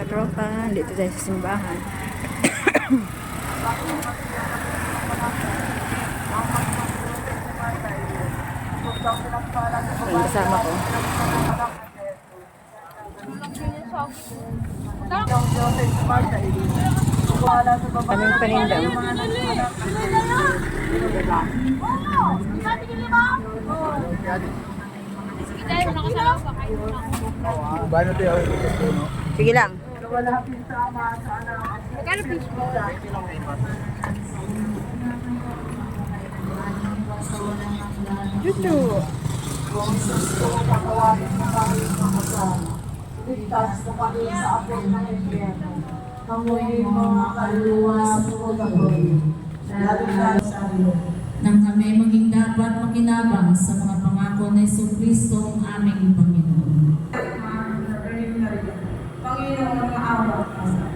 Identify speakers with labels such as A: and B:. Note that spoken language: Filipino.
A: katropa, dito tayo sa simbahan. Yung kasama ko. Kaming panindang. Sige lang. Juju.
B: Ligtas na kami sa apoy ng impyerno. Kamuhin mga kaluluwa sa pagkagoy. Lalo sa iyo.
C: Nang kami maging dapat makinabang sa mga pangako ni Jesucristo ang aming Panginoon.
B: Panginoon, maawa ka sa